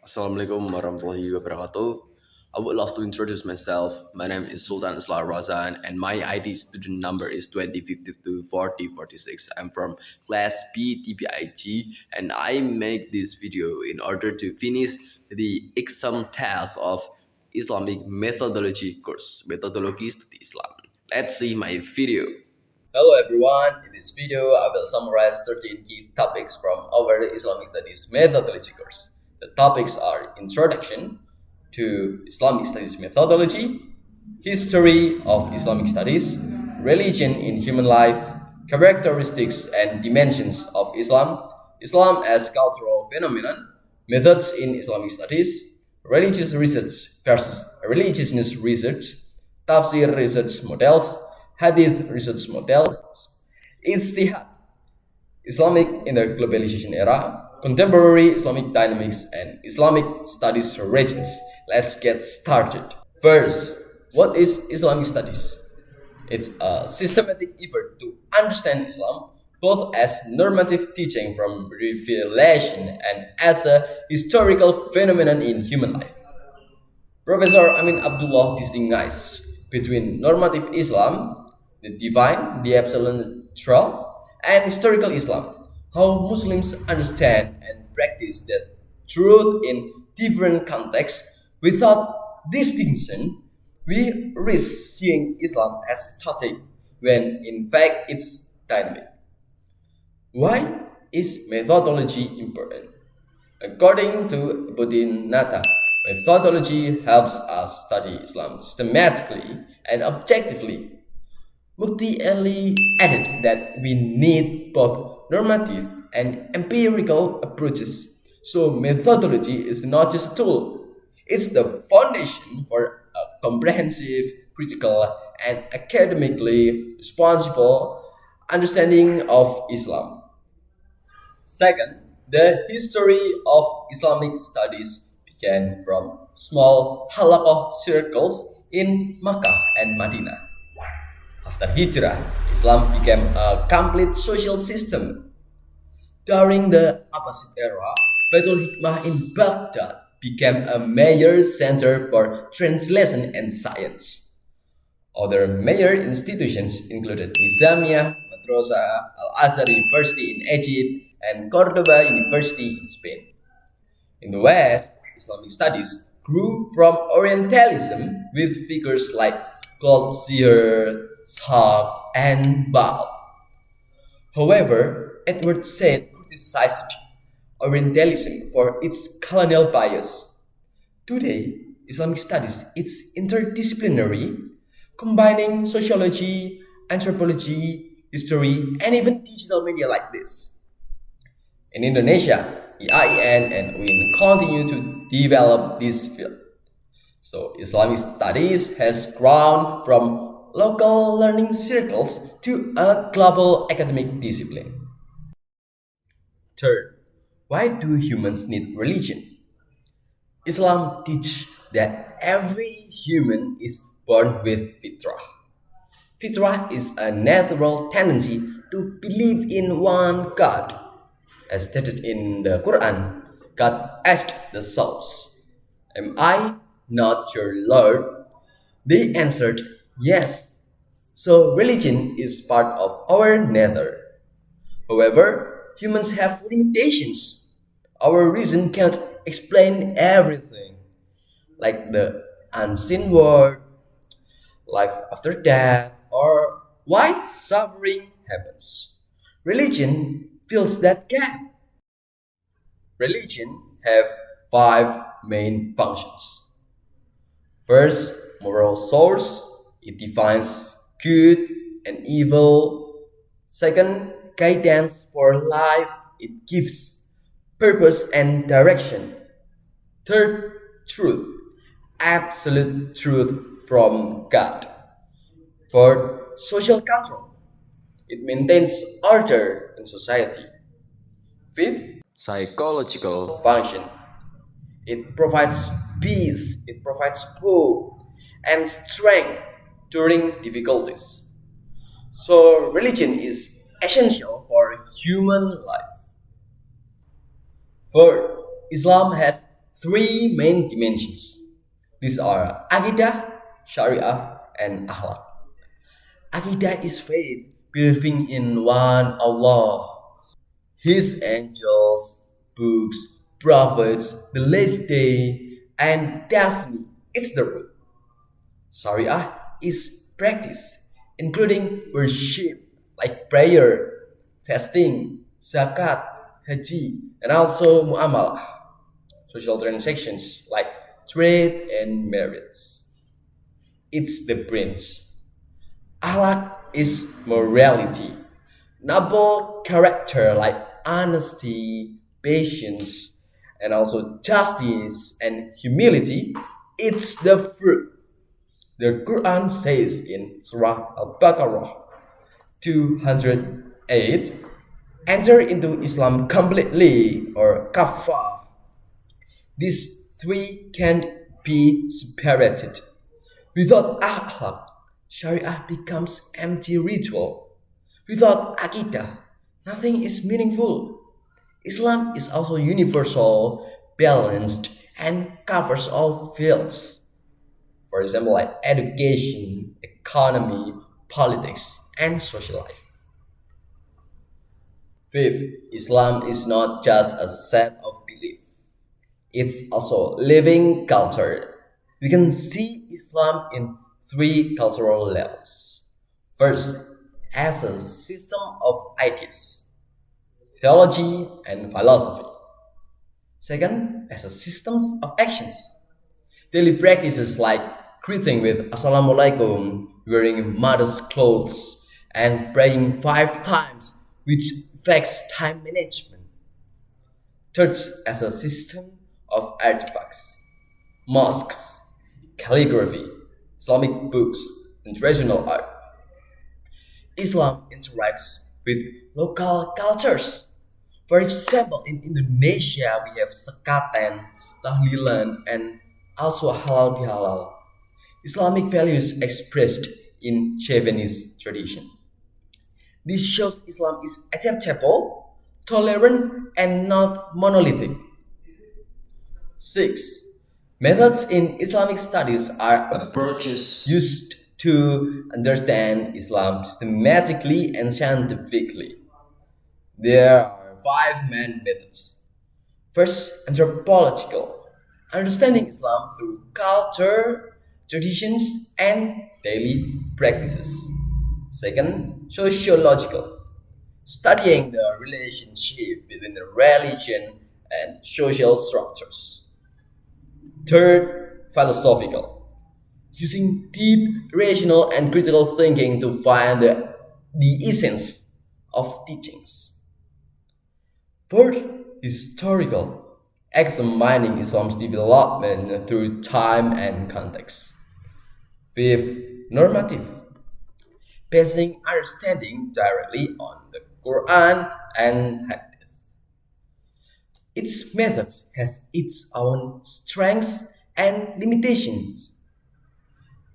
Assalamualaikum warahmatullahi wabarakatuh. I would love to introduce myself. My name is Sultan Asla and my ID student number is 20524046. I'm from class B TPIG and I make this video in order to finish the exam test of Islamic methodology course, Methodology Study Islam. Let's see my video. Hello everyone, in this video I will summarize 13 key topics from our Islamic Studies methodology course. The topics are Introduction to Islamic Studies methodology, History of Islamic Studies, Religion in Human Life, Characteristics and Dimensions of Islam, Islam as Cultural Phenomenon, Methods in Islamic Studies, Religious Research versus Religiousness Research, Tafsir Research Models, Hadith Research Models, Ijtihad, Islamic in the Globalization Era, Contemporary Islamic Dynamics, and Islamic Studies Regions. Let's get started. First, what is Islamic Studies? It's a systematic effort to understand Islam both as normative teaching from revelation and as a historical phenomenon in human life. Professor Amin Abdullah distinguishes between normative Islam, the divine, the absolute truth, and historical Islam, how Muslims understand and practice that truth in different contexts. Without distinction, we risk seeing Islam as static when in fact it's dynamic. Why is methodology important? According to Bodhinata, methodology helps us study Islam systematically and objectively. Mukti Ali added that we need both normative and empirical approaches. So, methodology is not just a tool, it's the foundation for a comprehensive, critical, and academically responsible understanding of Islam. Second, the history of Islamic studies began from small halaqah circles in Makkah and Madinah. After Hijrah, Islam became a complete social system. During the Abbasid era, Baitul Hikmah in Baghdad became a major center for translation and science. Other major institutions included Nizamiyah, Madrasa, Al-Azhar University in Egypt, and Cordoba University in Spain. In the West, Islamic studies grew from Orientalism with figures like Goldziher, Saab, and Baal. However, Edward Said criticized Orientalism for its colonial bias. Today, Islamic studies is interdisciplinary, combining sociology, anthropology, history, and even digital media like this. In Indonesia, EIN and UIN continue to develop this field. So Islamic studies has grown from local learning circles to a global academic discipline. Third, why do humans need religion? Islam teaches that every human is born with fitrah. Fitrah is a natural tendency to believe in one God. As stated in the Quran, God asked the souls, "Am I not your Lord?" They answered, "Yes." So religion is part of our nature. However, humans have limitations. Our reason can't explain everything, like the unseen world, life after death, or why suffering happens. Religion fills that gap. Religion have five main functions. First, moral source. It defines good and evil. Second, guidance for life. It gives purpose and direction. Third, truth. Absolute truth from God. Fourth, social control. It maintains order in society. Fifth, psychological function. It provides peace, it provides hope and strength during difficulties. So, religion is essential for human life. Fourth, Islam has three main dimensions. These are Aqidah, Sharia, and Akhlaq. Aqidah is faith, believing in one Allah, His angels, books, prophets, the last day, and destiny. It's the root. Sharia is practice, including worship like prayer, fasting, zakat, haji, and also muamalah, social transactions like trade and marriage. It's the brains. Akhlak is morality. Noble character like honesty, patience, and also justice and humility. It's the fruit. The Quran says in Surah Al-Baqarah 208, enter into Islam completely or kafar. These three can't be separated. Without akhlaq, Sharia becomes empty ritual. Without akidah, nothing is meaningful. Islam is also universal, balanced, and covers all fields. For example, like education, economy, politics, and social life. Fifth, Islam is not just a set of beliefs. It's also living culture. We can see Islam in three cultural levels. First, as a system of ideas, theology, and philosophy. Second, as a systems of actions, daily practices like greeting with Assalamualaikum, wearing modest clothes, and praying 5 times, which affects time management. Third, as a system of artifacts, mosques, calligraphy, Islamic books, and traditional art. Islam interacts with local cultures. For example, in Indonesia, we have sekatan, tahlilan, and also halal bihalal. Islamic values expressed in Javanese tradition. This shows Islam is adaptable, tolerant, and not monolithic. 6. Methods in Islamic studies are approaches used to understand Islam systematically and scientifically. There are five main methods. First, anthropological, understanding Islam through culture, traditions, and daily practices. Second, sociological, studying the relationship between the religion and social structures. Third, philosophical, using deep, rational, and critical thinking to find the essence of teachings. Fourth, historical, examining Islam's development through time and context. Fifth, normative, basing understanding directly on the Quran and Hadith. Its methods has its own strengths and limitations.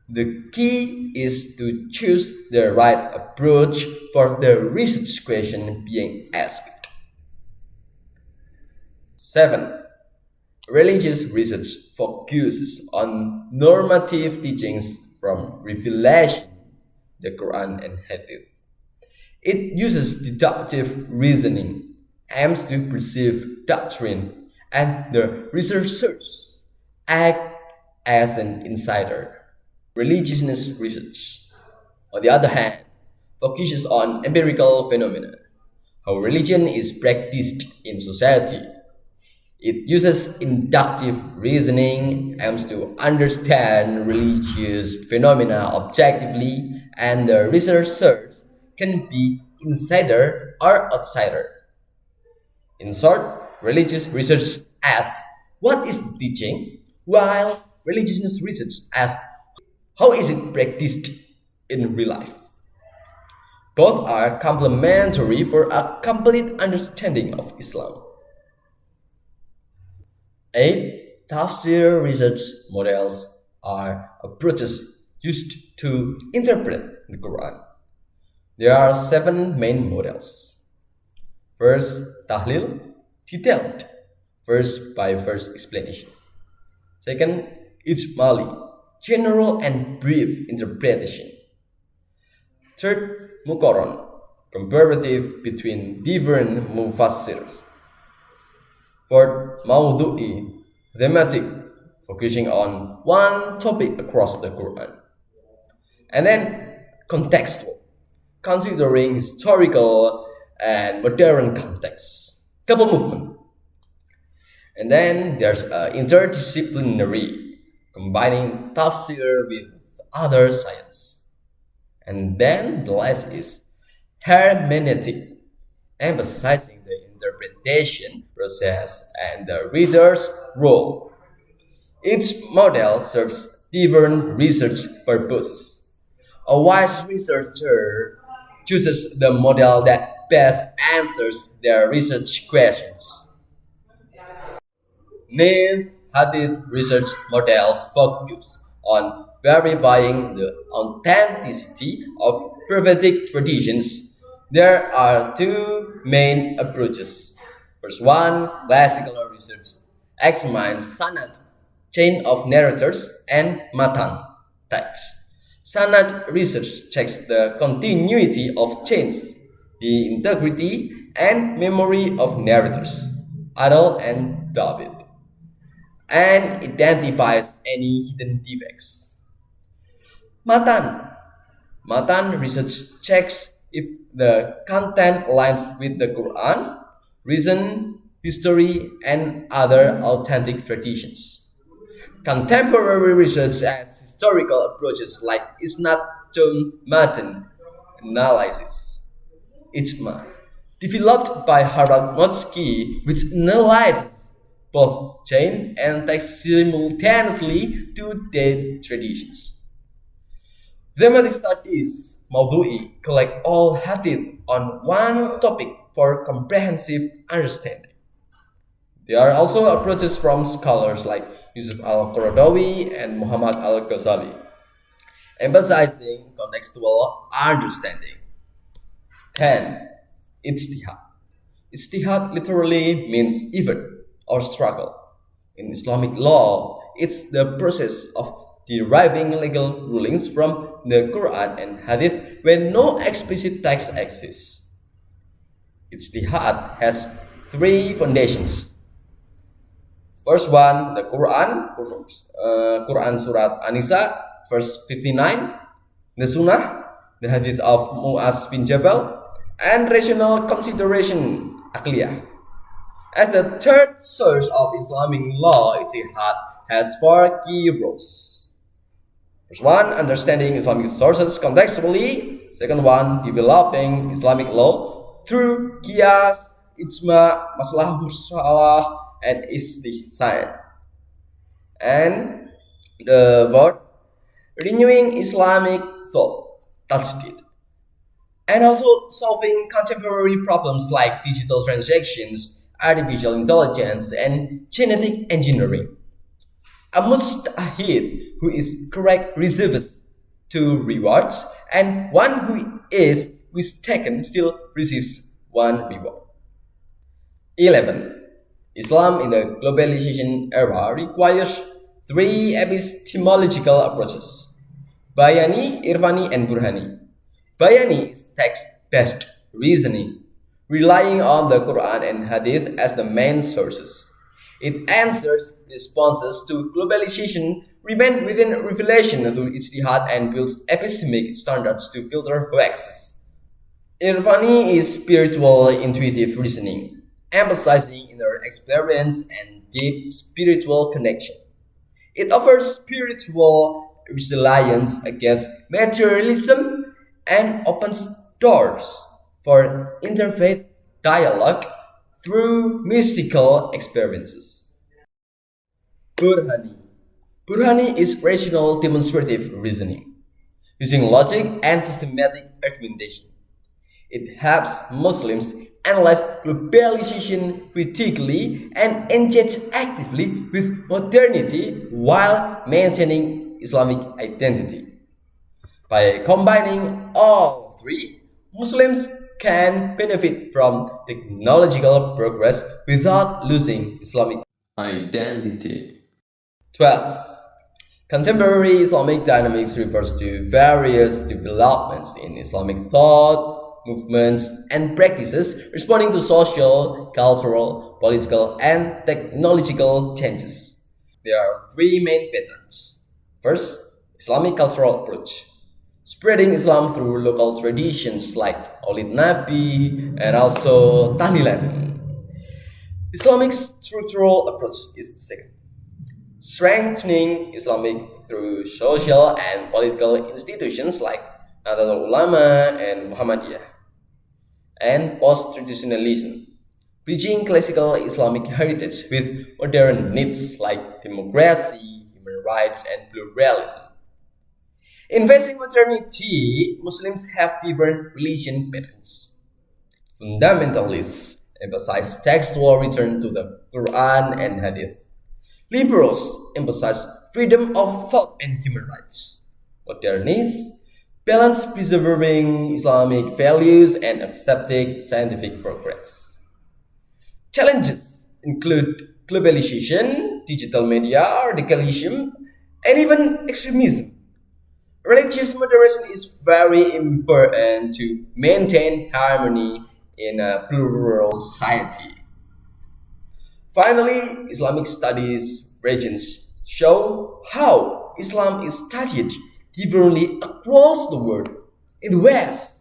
The key is to choose the right approach for the research question being asked. 7. Religious research focuses on normative teachings from revelation, the Quran and Hadith. It uses deductive reasoning, aims to perceive doctrine, and the researchers act as an insider. Religiousness research, on the other hand, focuses on empirical phenomena, how religion is practiced in society. It uses inductive reasoning, aims to understand religious phenomena objectively, and the researchers can be insider or outsider. In short, religious research asks what is the teaching, while religious research asks how is it practiced in real life. Both are complementary for a complete understanding of Islam. 8. Tafsir research models are approaches used to interpret the Quran. There are 7 main models. First, tahlil, detailed, verse by verse explanation. Second, ijmali, general and brief interpretation. Third, mukoron, comparative between different mufassirs. Fourth, mawdu'i, thematic, focusing on one topic across the Quran. And then contextual, considering historical and modern contexts. Couple movement. And then there's interdisciplinary, combining tafsir with other science. And then the last is hermeneutic, emphasizing the interpretation process and the reader's role. Each model serves different research purposes. A wise researcher chooses the model that best answers their research questions. Main hadith research models focus on verifying the authenticity of prophetic traditions. There are two main approaches. First one, classical research examines sanad, chain of narrators, and matan, text. Sanad research checks the continuity of chains, the integrity and memory of narrators, Adal and David, and identifies any hidden defects. Matan. Matan research checks if the content aligns with the Quran, reason, history, and other authentic traditions. Contemporary research adds historical approaches like Isnad Matan analysis, Ijma, developed by Harald Motzki, which analyzes both chain and text simultaneously to date traditions. Thematic studies, Mawdu'i, collect all hadith on one topic for comprehensive understanding. There are also approaches from scholars like Yusuf al-Qaradawi and Muhammad al-Ghazali, emphasizing contextual understanding. 10. Ijtihad. Ijtihad literally means effort or struggle. In Islamic law, it's the process of deriving legal rulings from the Quran and Hadith when no explicit text exists. Ijtihad has three foundations. First one, the Quran, Quran Surat An-Nisa, verse 59, the Sunnah, the Hadith of Mu'az bin Jabal, and rational consideration, Aqliyah. As the third source of Islamic law, Ijtihad has four key roles. First one, understanding Islamic sources contextually. Second one, developing Islamic law through qiyas, ijma, masalah mursalah, and istihsan. And the fourth, renewing Islamic thought, tajdid, and also solving contemporary problems like digital transactions, artificial intelligence, and genetic engineering. A mustahid who is correct receives two rewards, and one who is mistaken still receives one reward. 11. Islam in the globalization era requires three epistemological approaches: Bayani, Irfani, and Burhani. Bayani is text-based reasoning, relying on the Quran and Hadith as the main sources. It answers responses to globalization, remain within revelation through ijtihad, and builds epistemic standards to filter hoaxes. Irfani is spiritual intuitive reasoning, emphasizing inner experience and deep spiritual connection. It offers spiritual resilience against materialism and opens doors for interfaith dialogue through mystical experiences. Burhani. Burhani is rational demonstrative reasoning, using logic and systematic argumentation. It helps Muslims analyze globalization critically and engage actively with modernity while maintaining Islamic identity. By combining all three, Muslims can benefit from technological progress without losing Islamic identity. 12. Contemporary Islamic dynamics refers to various developments in Islamic thought, movements, and practices responding to social, cultural, political, and technological changes. There are three main patterns. First, Islamic cultural approach. Spreading Islam through local traditions like Maulid Nabi and also Tahlilan. Islamic structural approach is the second. Strengthening Islamic through social and political institutions like Nahdlatul Ulama and Muhammadiyah. And post-traditionalism, bridging classical Islamic heritage with modern needs like democracy, human rights, and pluralism. In facing modernity, Muslims have different religion patterns. Fundamentalists emphasize textual return to the Quran and Hadith. Liberals emphasize freedom of thought and human rights. Modernists balance preserving Islamic values and accepting scientific progress. Challenges include globalization, digital media, radicalism, and even extremism. Religious moderation is very important to maintain harmony in a plural society. Finally, Islamic studies regions show how Islam is studied differently across the world. In the West,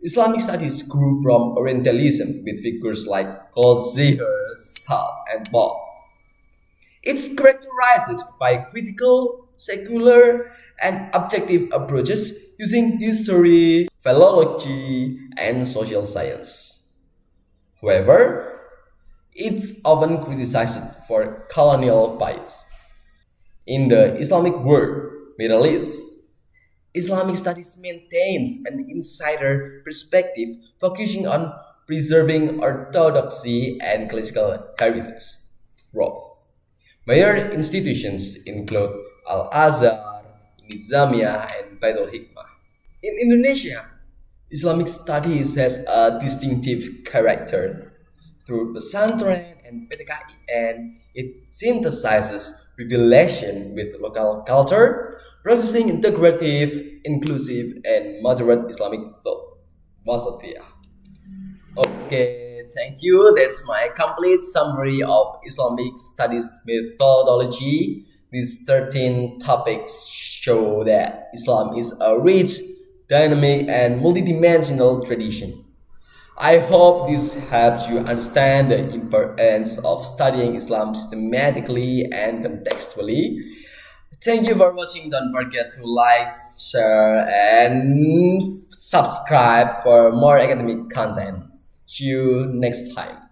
Islamic studies grew from Orientalism with figures like Goldziher, Saad, and Bob. It's characterized by critical, secular, and objective approaches using history, philology, and social science. However, it's often criticized for colonial bias. In the Islamic world, Middle East, Islamic studies maintains an insider perspective focusing on preserving orthodoxy and classical heritage growth. Major institutions include Al-Azhar, Nizamiyah, and Baitul Hikmah. In Indonesia, Islamic studies has a distinctive character. Through pesantren and PTKI, and it synthesizes revelation with local culture, producing integrative, inclusive, and moderate Islamic thought. Wasatiyah. Okay, thank you. That's my complete summary of Islamic studies methodology. These 13 topics show that Islam is a rich, dynamic, and multidimensional tradition. I hope this helps you understand the importance of studying Islam systematically and contextually. Thank you for watching. Don't forget to like, share, and subscribe for more academic content. See you next time.